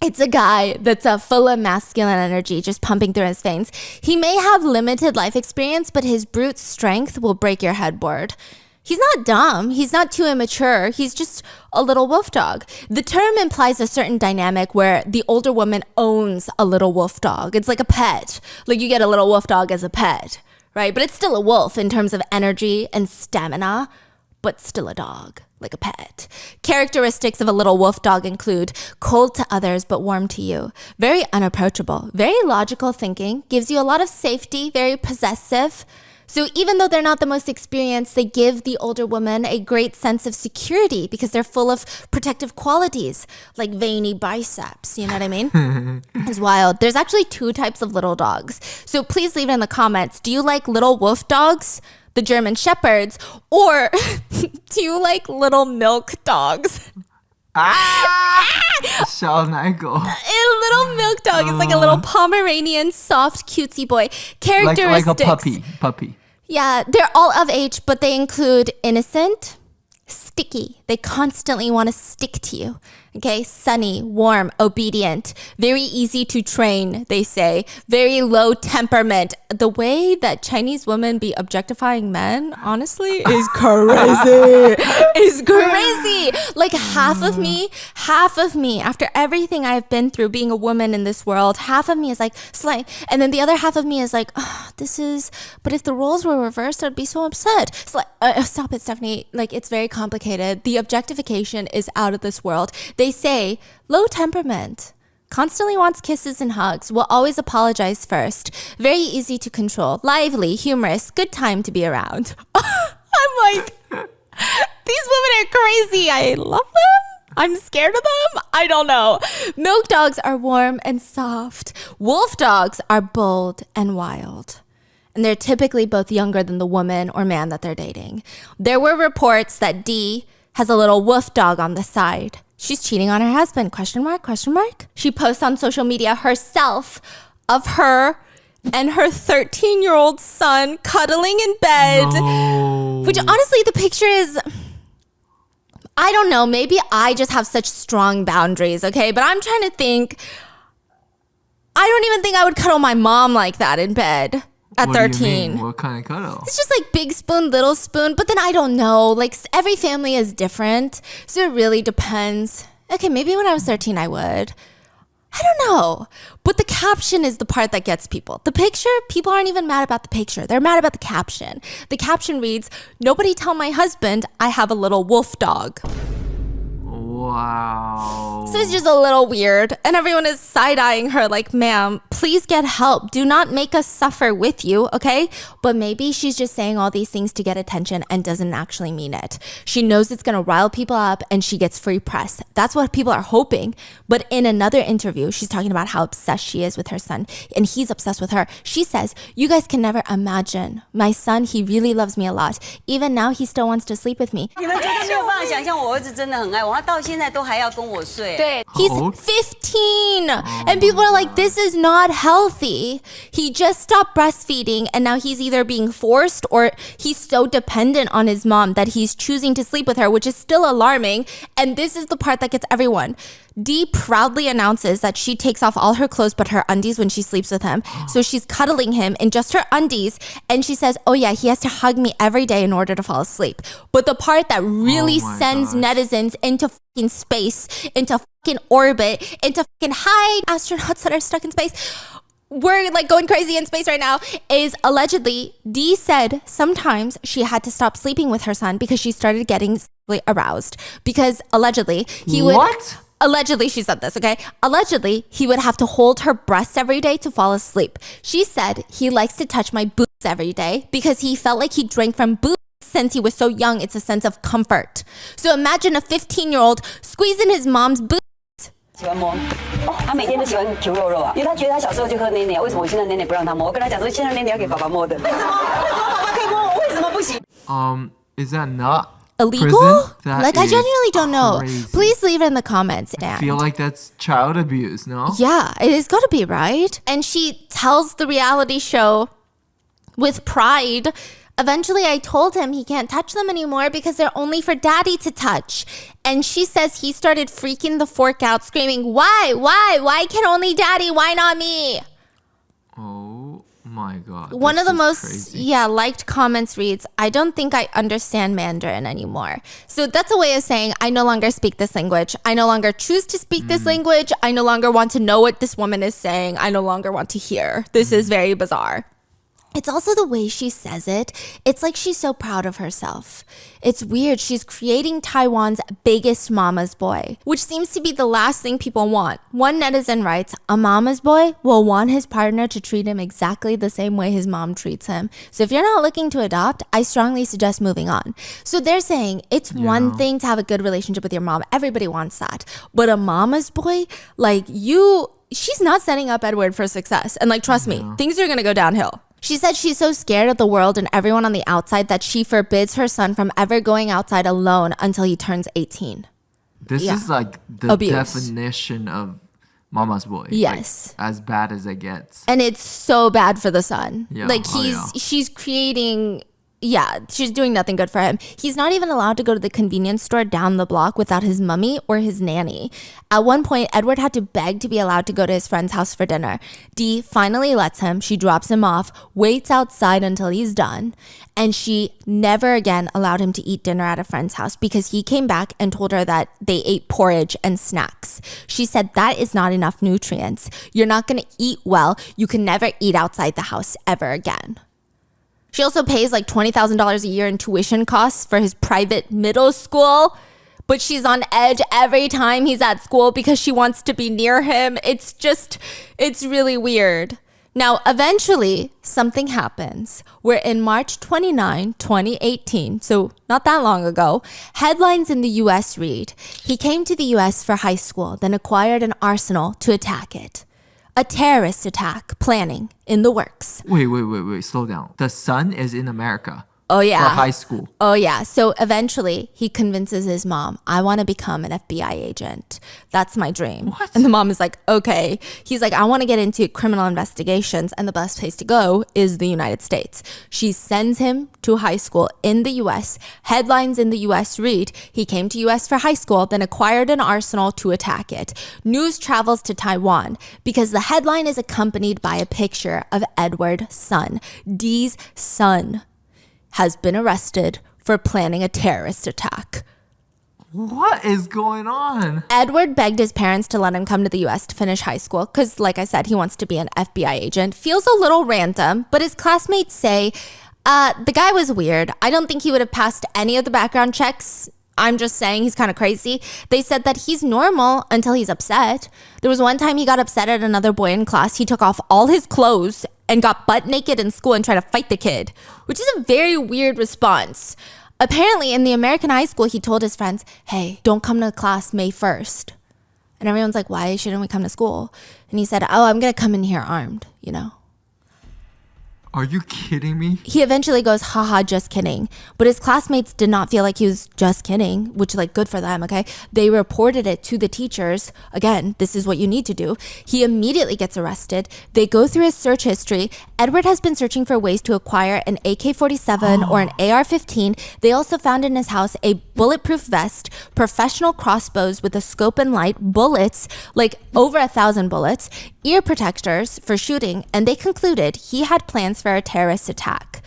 it's a guy that's full of masculine energy just pumping through his veins. He may have limited life experience, but his brute strength will break your headboard. He's not dumb. He's not too immature. He's just a little wolf dog. The term implies a certain dynamic where the older woman owns a little wolf dog. It's like a pet. Like you get a little wolf dog as a pet, right? But it's still a wolf in terms of energy and stamina, but still a dog, like a pet. Characteristics of a little wolf dog include cold to others but warm to you, very unapproachable, very logical thinking, gives you a lot of safety, very possessive. So even though they're not the most experienced, they give the older woman a great sense of security because they're full of protective qualities, like veiny biceps, you know what I mean? It's wild. There's actually 2 types of little dogs. So please leave it in the comments. Do you like little wolf dogs, the German shepherds, or do you like little milk dogs?小奶狗. A little milk dog is like a little Pomeranian, soft, cutesy boy. Characteristics. Like a puppy. Yeah, they're all of age, but they include innocent, sticky. They constantly want to stick to you. Okay, sunny, warm, obedient, very easy to train, they say, very low temperament. The way that Chinese women be objectifying men, honestly, is crazy. Is crazy. Like half of me, after everything I've been through being a woman in this world, half of me is like, slight. And then the other half of me is like, oh, but if the roles were reversed, I'd be so upset. Stop it, Stephanie. Like, it's very complicated. The objectification is out of this world. They say low temperament, constantly wants kisses and hugs, will always apologize first, very easy to control, lively, humorous, good time to be around. I'm like, these women are crazy. I love them. I'm scared of them. I don't know. Milk dogs are warm and soft. Wolf dogs are bold and wild. And they're typically both younger than the woman or man that they're dating. There were reports that D has a little wolf dog on the side. She's cheating on her husband, question mark. She posts on social media herself of her and her 13-year-old son cuddling in bed. No. Which honestly, the picture is, I don't know, maybe I just have such strong boundaries, okay? But I'm trying to think, I don't even think I would cuddle my mom like that in bed. At 13. What kind of cuddle? It's just like big spoon, little spoon. But then I don't know. Like every family is different. So it really depends. Okay, maybe when I was 13, I would. I don't know. But the caption is the part that gets people. The picture, people aren't even mad about the picture. They're mad about the caption. The caption reads, "Nobody tell my husband I have a little wolf dog." Wow. So it's just a little weird. And everyone is side-eyeing her like, ma'am, please get help. Do not make us suffer with you, okay? But maybe she's just saying all these things to get attention and doesn't actually mean it. She knows it's going to rile people up and she gets free press. That's what people are hoping. But in another interview, she's talking about how obsessed she is with her son and he's obsessed with her. She says, you guys can never imagine. My son, he really loves me a lot. Even now, he still wants to sleep with me. 你们绝对没有办法想象我儿子真的很爱我，他到现在都还要跟我睡。对, he's 15 and people are like, this is not healthy. He just stopped breastfeeding and now he's either being forced or he's so dependent on his mom that he's choosing to sleep with her, which is still alarming. And this is the part that gets everyone. Dee proudly announces that she takes off all her clothes but her undies when she sleeps with him. So she's cuddling him in just her undies. And she says, oh yeah, he has to hug me every day in order to fall asleep. But the part that really sends netizens into fucking space, into fucking orbit, into fucking hi, astronauts that are stuck in space. We're like going crazy in space right now, is allegedly Dee said sometimes she had to stop sleeping with her son because she started getting sexually aroused. Because allegedly he would... What? Allegedly, she said this, okay? Allegedly, he would have to hold her breasts every day to fall asleep. She said he likes to touch my boobs every day because he felt like he drank from boobs since he was so young. It's a sense of comfort. So imagine a 15-year-old squeezing his mom's boobs. 喜欢摸哦，他每天都喜欢求肉肉啊，因为他觉得他小时候就喝奶奶，为什么我现在奶奶不让他摸？我跟他讲说，现在奶奶要给爸爸摸的。为什么？爸爸可以摸我？为什 Is that not illegal? prison? That Like, I is genuinely don't know. crazy. Please leave it in the comments, Dan. I feel like that's child abuse, no? Yeah, it has got to be, right? And she tells the reality show with pride, eventually I told him he can't touch them anymore because they're only for daddy to touch. And she says he started freaking the fork out, screaming, why? Why can only daddy? Why not me? Oh my god. One this of the is most crazy. liked comments reads, I don't think I understand Mandarin anymore. So that's a way of saying I no longer speak this language. I no longer choose to speak this language. I no longer want to know what this woman is saying. I no longer want to hear. This is very bizarre. It's also the way she says it. It's like she's so proud of herself. It's weird. She's creating Taiwan's biggest mama's boy, which seems to be the last thing people want. One netizen writes, a mama's boy will want his partner to treat him exactly the same way his mom treats him. So if you're not looking to adopt, I strongly suggest moving on. So they're saying it's one thing to have a good relationship with your mom. Everybody wants that. But a mama's boy, like she's not setting up Edward for success. And like, trust me, things are going to go downhill. She said she's so scared of the world and everyone on the outside that she forbids her son from ever going outside alone until he turns 18. This Yeah. is like the Abuse. definition of mama's boy. Like, Yes. as bad as it gets. And it's so bad for the son. Yeah. Like she's creating, she's doing nothing good for him. He's not even allowed to go to the convenience store down the block without his mummy or his nanny. At one point, Edward had to beg to be allowed to go to his friend's house for dinner. Dee finally lets him. She drops him off, waits outside until he's done, and she never again allowed him to eat dinner at a friend's house because he came back and told her that they ate porridge and snacks. She said that is not enough nutrients. You're not going to eat well. You can never eat outside the house ever again. She also pays like $20,000 a year in tuition costs for his private middle school, but she's on edge every time he's at school because she wants to be near him. It's really weird. Now, eventually, something happens where in March 29, 2018, so not that long ago, headlines in the US read, he came to the US for high school, then acquired an arsenal to attack it. A terrorist attack planning in the works. Wait, slow down. The son is in America. Oh, yeah. For high school. Oh, yeah. So eventually he convinces his mom, I want to become an FBI agent. That's my dream. What? And the mom is like, okay. He's like, I want to get into criminal investigations and the best place to go is the United States. She sends him to high school in the US. Headlines in the US read, he came to US for high school, then acquired an arsenal to attack it. News travels to Taiwan because the headline is accompanied by a picture of Edward's son. Dee's son has been arrested for planning a terrorist attack. What is going on? Edward begged his parents to let him come to the US to finish high school because, like I said, he wants to be an FBI agent. Feels a little random, but his classmates say the guy was weird. I don't think he would have passed any of the background checks. I'm just saying he's kind of crazy. They said that he's normal until he's upset. There was one time he got upset at another boy in class. He took off all his clothes and got butt naked in school and tried to fight the kid, which is a very weird response. Apparently, in the American high school, he told his friends, hey, don't come to class May 1st. And everyone's like, why shouldn't we come to school? And he said, oh, I'm going to come in here armed, you know. Are you kidding me? He eventually goes, haha, just kidding. But his classmates did not feel like he was just kidding, which, like, good for them, okay? They reported it to the teachers. Again, this is what you need to do. He immediately gets arrested. They go through his search history. Edward has been searching for ways to acquire an AK-47 or an AR-15. They also found in his house a bulletproof vest, professional crossbows with a scope and light, bullets, like over 1,000 bullets, ear protectors for shooting, and they concluded he had plans for a terrorist attack.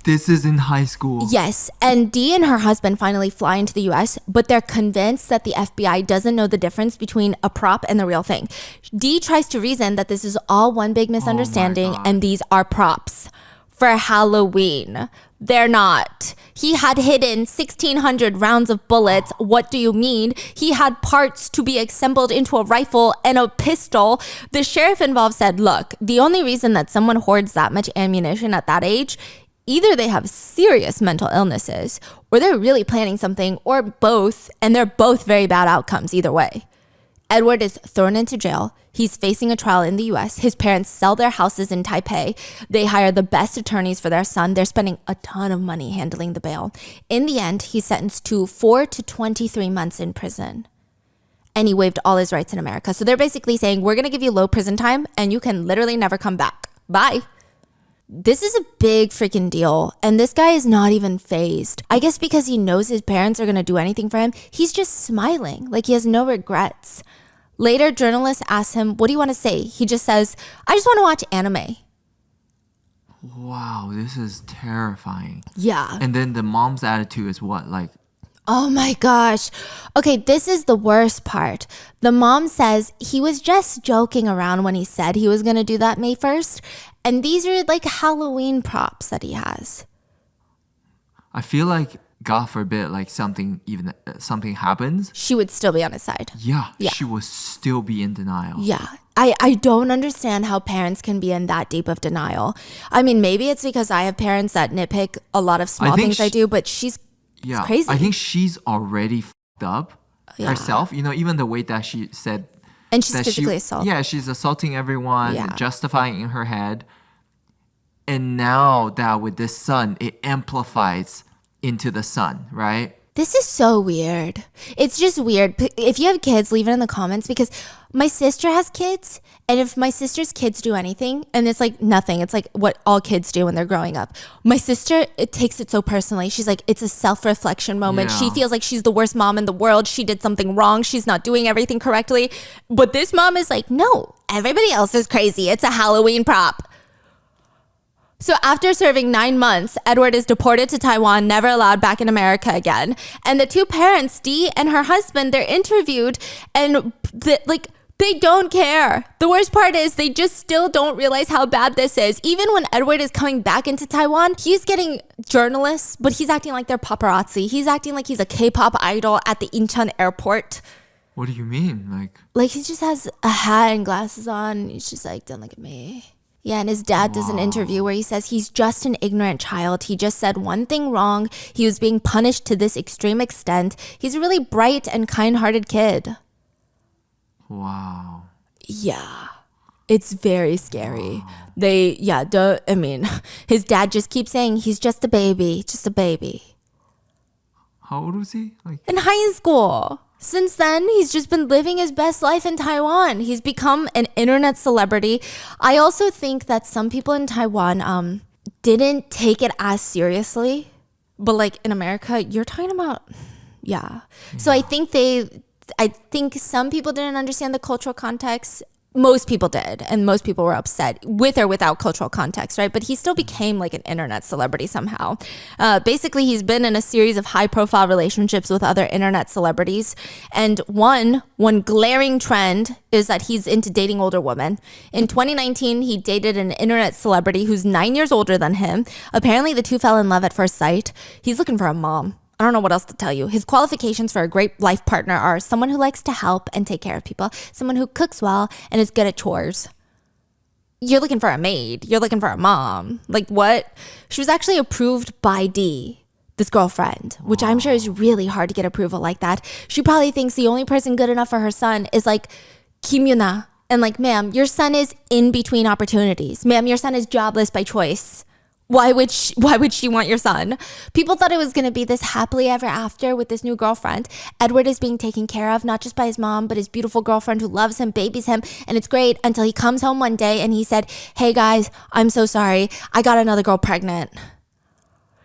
This is in high school. Yes, and Dee and her husband finally fly into the US, but they're convinced that the FBI doesn't know the difference between a prop and the real thing. Dee tries to reason that this is all one big misunderstanding and these are props for Halloween. They're not. He had hidden 1,600 rounds of bullets. What do you mean? He had parts to be assembled into a rifle and a pistol. The sheriff involved said, look, the only reason that someone hoards that much ammunition at that age, either they have serious mental illnesses or they're really planning something or both, and they're both very bad outcomes either way. Edward is thrown into jail. He's facing a trial in the US. His parents sell their houses in Taipei. They hire the best attorneys for their son. They're spending a ton of money handling the bail. In the end, he's sentenced to 4 to 23 months in prison. And he waived all his rights in America. So they're basically saying, we're going to give you low prison time and you can literally never come back. Bye. This is a big freaking deal. And this guy is not even fazed. I guess because he knows his parents are going to do anything for him, he's just smiling. Like he has no regrets. Later, journalists ask him, what do you want to say? He just says, I just want to watch anime. Wow, this is terrifying. Yeah. And then the mom's attitude is what? Like, oh my gosh. Okay, this is the worst part. The mom says he was just joking around when he said he was going to do that May 1st. And these are like Halloween props that he has. I feel like, God forbid, like something happens. She would still be on his side. Yeah, she will still be in denial. Yeah. I don't understand how parents can be in that deep of denial. I mean, maybe it's because I have parents that nitpick a lot of small things I do, but she's crazy. I think she's already fucked up herself. You know, even the way that she said. And she's physically assaulting. Yeah, she's assaulting everyone, Yeah. justifying in her head. And now that with this son, it amplifies into the son, right? This is so weird. It's just weird. If you have kids, leave it in the comments because my sister has kids. And if my sister's kids do anything, and it's like nothing, it's like what all kids do when they're growing up. My sister, it takes it so personally. She's like, it's a self-reflection moment. Yeah. She feels like she's the worst mom in the world. She did something wrong. She's not doing everything correctly. But this mom is like, no, everybody else is crazy. It's a Halloween prop. So after serving 9 months, Edward is deported to Taiwan, never allowed back in America again. And the two parents, Dee and her husband, they're interviewed and they don't care. The worst part is they just still don't realize how bad this is. Even when Edward is coming back into Taiwan, he's getting journalists, but he's acting like they're paparazzi. He's acting like he's a K-pop idol at the Incheon airport. What do you mean? Like he just has a hat and glasses on. And he's just like, don't look at me. Yeah, and his dad does an interview where he says he's just an ignorant child. He just said one thing wrong. He was being punished to this extreme extent. He's a really bright and kind-hearted kid. Wow. Yeah, it's very scary. His dad just keeps saying he's just a baby, just a baby. How old was he? In high school. Since then, he's just been living his best life in Taiwan. He's become an internet celebrity. I also think that some people in Taiwan didn't take it as seriously. But like in America, you're talking about, yeah. So I think some people didn't understand the cultural context. Most people did, and most people were upset with or without cultural context, right? But he still became like an internet celebrity somehow. Basically, he's been in a series of high-profile relationships with other internet celebrities, and one glaring trend is that he's into dating older women. In 2019, he dated an internet celebrity who's 9 years older than him. Apparently, the two fell in love at first sight. He's looking for a mom. I don't know what else to tell you. His qualifications for a great life partner are someone who likes to help and take care of people, someone who cooks well and is good at chores. You're looking for a maid. You're looking for a mom. Like what? She was actually approved by Dee, this girlfriend, which I'm sure is really hard to get approval like that. She probably thinks the only person good enough for her son is like Kim Yuna. And like, ma'am, your son is in between opportunities. Ma'am, your son is jobless by choice. Why would she want your son? People thought it was going to be this happily ever after with this new girlfriend. Edward is being taken care of, not just by his mom, but his beautiful girlfriend who loves him, babies him, and it's great until he comes home one day and he said, hey guys, I'm so sorry. I got another girl pregnant.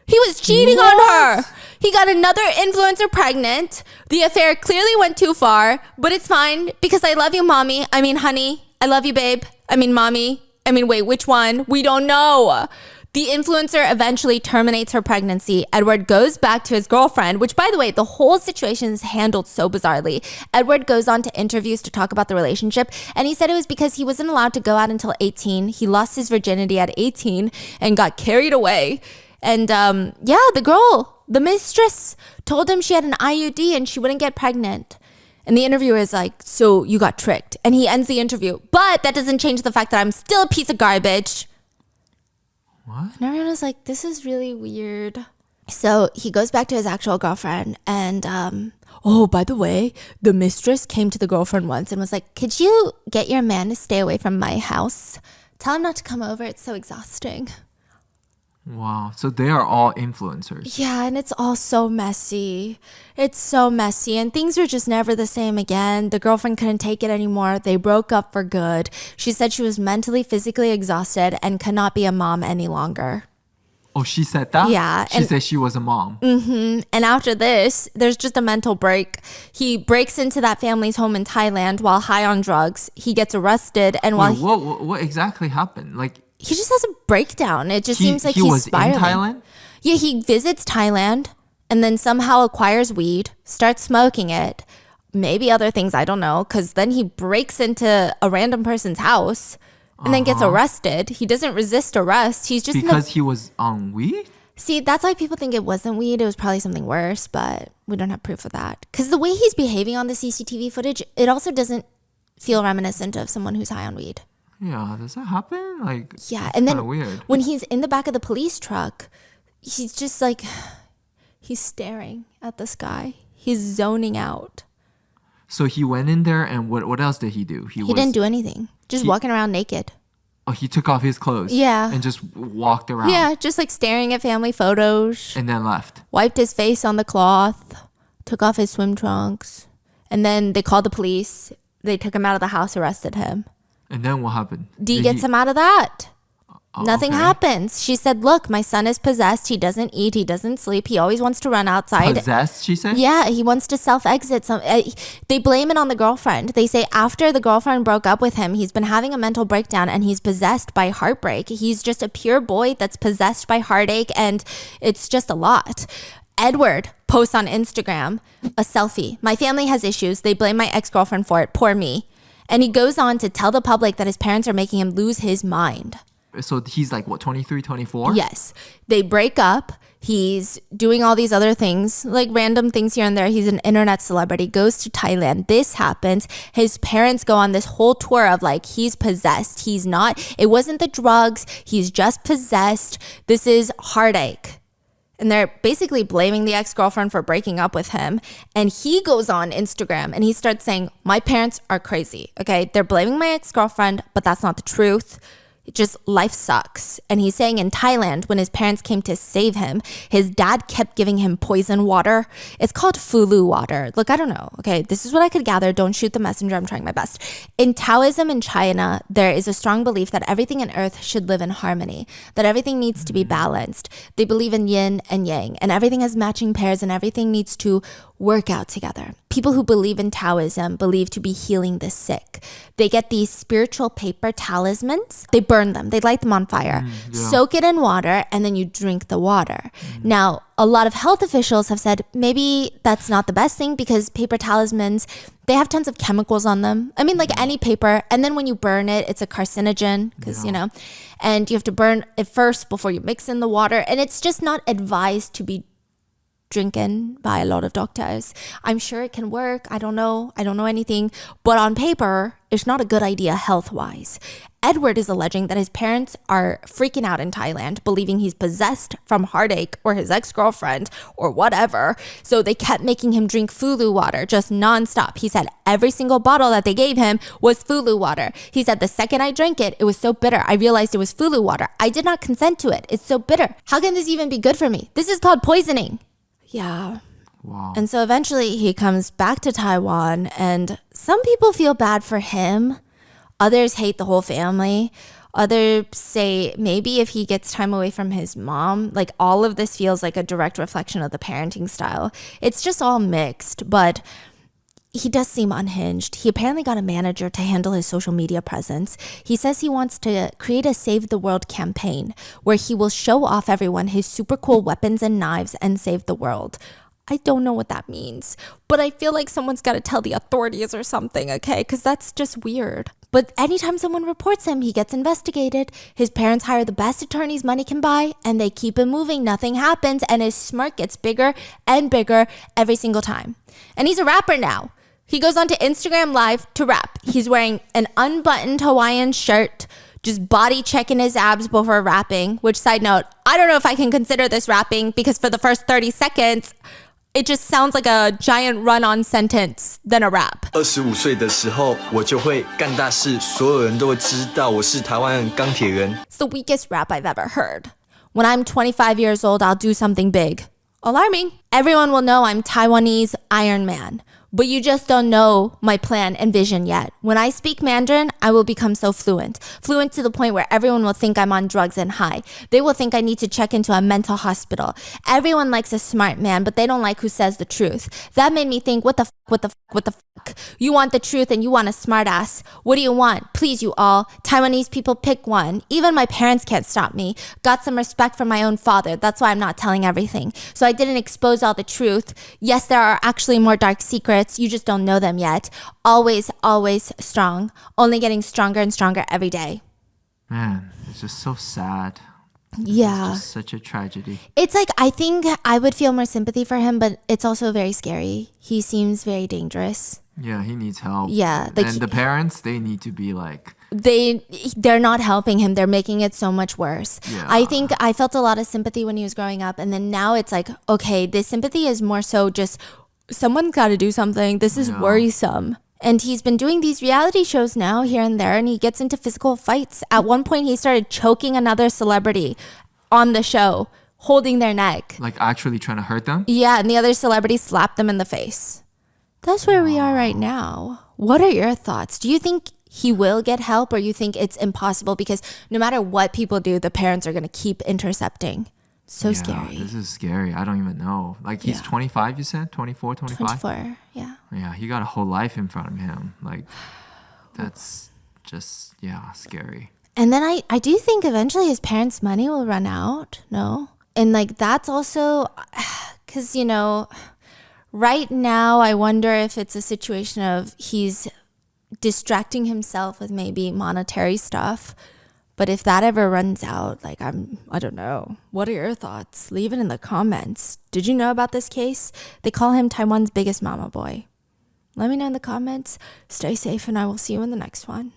He was cheating on her. He got another influencer pregnant. The affair clearly went too far, but it's fine because I love you, mommy. I mean, honey. I love you, babe. I mean, mommy. I mean, wait, which one? We don't know. The influencer eventually terminates her pregnancy. Edward goes back to his girlfriend, which, by the way, the whole situation is handled so bizarrely. Edward goes on to interviews to talk about the relationship, and he said it was because he wasn't allowed to go out until 18. He lost his virginity at 18 and got carried away. And the girl, the mistress, told him she had an IUD and she wouldn't get pregnant. And the interviewer is like, so you got tricked. And he ends the interview. But that doesn't change the fact that I'm still a piece of garbage. What? And everyone was like, this is really weird. So he goes back to his actual girlfriend and oh, by the way, the mistress came to the girlfriend once and was like, could you get your man to stay away from my house? Tell him not to come over. It's so exhausting. Wow. So they are all influencers. Yeah, and it's all so messy. It's so messy. And things were just never the same again. The girlfriend couldn't take it anymore. They broke up for good. She said she was mentally, physically exhausted and could not be a mom any longer. Oh, she said that? Yeah. She said she was a mom. And after this, there's just a mental break. He breaks into that family's home in Thailand while high on drugs. He gets arrested. And while Wait, what exactly happened? Like, he just has a breakdown. It just seems like he he's was spiraling. in Thailand? Yeah, he visits Thailand and then somehow acquires weed, starts smoking it, maybe other things, I don't know, because then he breaks into a random person's house and then gets arrested. He doesn't resist arrest. He's just Because he was on weed? See, that's why people think it wasn't weed. It was probably something worse, but we don't have proof of that. Because the way he's behaving on the CCTV footage, it also doesn't feel reminiscent of someone who's high on weed. Yeah, does that happen? Like, Yeah, it's and then kinda weird. when he's in the back of the police truck, he's just like, he's staring at the sky. He's zoning out. So he went in there, and what else did he do? He didn't do anything. Just walking around naked. Oh, he took off his clothes. Yeah. And just walked around. Yeah, just like staring at family photos. And then left. Wiped his face on the cloth. Took off his swim trunks. And then they called the police. They took him out of the house, arrested him. And then what happened? Dee Did gets he- him out of that. Oh, Nothing okay. happens. She said, look, my son is possessed. He doesn't eat. He doesn't sleep. He always wants to run outside. Possessed, she said? Yeah, he wants to self-exit. They blame it on the girlfriend. They say after the girlfriend broke up with him, he's been having a mental breakdown and he's possessed by heartbreak. He's just a pure boy that's possessed by heartache, and it's just a lot. Edward posts on Instagram a selfie. My family has issues. They blame my ex-girlfriend for it. Poor me. And he goes on to tell the public that his parents are making him lose his mind. So he's like, what, 23, 24? Yes. They break up. He's doing all these other things, like random things here and there. He's an internet celebrity, goes to Thailand. This happens. His parents go on this whole tour of like, he's possessed. He's not. It wasn't the drugs. He's just possessed. This is heartache. And they're basically blaming the ex-girlfriend for breaking up with him. And he goes on Instagram and he starts saying, my parents are crazy. Okay. They're blaming my ex-girlfriend, but that's not the truth. It just, life sucks. And he's saying in Thailand, when his parents came to save him, his dad kept giving him poison water. It's called fulu water. Look, I don't know. Okay, this is what I could gather. Don't shoot the messenger. I'm trying my best. In Taoism in China, there is a strong belief that everything on earth should live in harmony, that everything needs to be balanced. They believe in yin and yang, and everything has matching pairs, and everything needs to work out together. People who believe in Taoism believe to be healing the sick. They get these spiritual paper talismans. They burn them. They light them on fire. Soak it in water, and then you drink the water. Now, a lot of health officials have said maybe that's not the best thing because paper talismans, they have tons of chemicals on them. I mean, like any paper. And then when you burn it, it's a carcinogen because, you know, and you have to burn it first before you mix in the water. And it's just not advised to be drinking by a lot of doctors. I'm sure it can work. I don't know anything, but on paper, it's not a good idea health-wise. Edward is alleging that his parents are freaking out in Thailand, believing he's possessed from heartache or his ex-girlfriend or whatever. So they kept making him drink fulu water just nonstop. He said every single bottle that they gave him was fulu water. He said the second I drank it, it was so bitter. I realized it was fulu water. I did not consent to it. It's so bitter. How can this even be good for me? This is called poisoning. Yeah. Wow. And so eventually he comes back to Taiwan, and some people feel bad for him. Others hate the whole family. Others say maybe if he gets time away from his mom, like all of this feels like a direct reflection of the parenting style. It's just all mixed, but he does seem unhinged. He apparently got a manager to handle his social media presence. He says he wants to create a Save the World campaign where he will show off everyone his super cool weapons and knives and save the world. I don't know what that means, but I feel like someone's got to tell the authorities or something, okay? Because that's just weird. But anytime someone reports him, he gets investigated. His parents hire the best attorneys money can buy, and they keep him moving. Nothing happens, and his smirk gets bigger and bigger every single time. And he's a rapper now. He goes onto Instagram Live to rap. He's wearing an unbuttoned Hawaiian shirt, just body checking his abs before rapping, which side note, I don't know if I can consider this rapping because for the first 30 seconds, it just sounds like a giant run-on sentence than a rap. 25岁的时候，我就会干大事，所有人都会知道我是台湾钢铁人。 It's the weakest rap I've ever heard. When I'm 25 years old, I'll do something big. Alarming. Everyone will know I'm Taiwanese Iron Man. But you just don't know my plan and vision yet. When I speak Mandarin, I will become so fluent. Fluent to the point where everyone will think I'm on drugs and high. They will think I need to check into a mental hospital. Everyone likes a smart man, but they don't like who says the truth. That made me think, what the fuck? You want the truth and you want a smart ass. What do you want? Please, you all. Taiwanese people, pick one. Even my parents can't stop me. Got some respect for my own father. That's why I'm not telling everything. So I didn't expose all the truth. Yes, there are actually more dark secrets. You just don't know them yet. Always, always strong. Only getting stronger and stronger every day. Man, it's just so sad. Yeah. It's just such a tragedy. It's like, I think I would feel more sympathy for him, but it's also very scary. He seems very dangerous. Yeah, he needs help. Yeah, like and the parents, they need to be like... They're not helping him. They're making it so much worse. Yeah. I think I felt a lot of sympathy when he was growing up. And then now it's like, okay, this sympathy is more so just... someone's got to do something. This is worrisome. And he's been doing these reality shows now here and there, and he gets into physical fights. At one point, he started choking another celebrity on the show, holding their neck. Like actually trying to hurt them? Yeah, and the other celebrity slapped them in the face. That's where we are right now. What are your thoughts? Do you think he will get help, or you think it's impossible because no matter what people do, the parents are going to keep intercepting? So scary. This is scary. I don't even know. Like he's 25, you said? 24, 25? 24, yeah. Yeah, he got a whole life in front of him. Like, that's just, scary. And then I do think eventually his parents' money will run out, no? And like that's also, because, you know, right now I wonder if it's a situation of he's distracting himself with maybe monetary stuff. But if that ever runs out, like I don't know. What are your thoughts? Leave it in the comments. Did you know about this case? They call him Taiwan's biggest mama boy. Let me know in the comments. Stay safe and I will see you in the next one.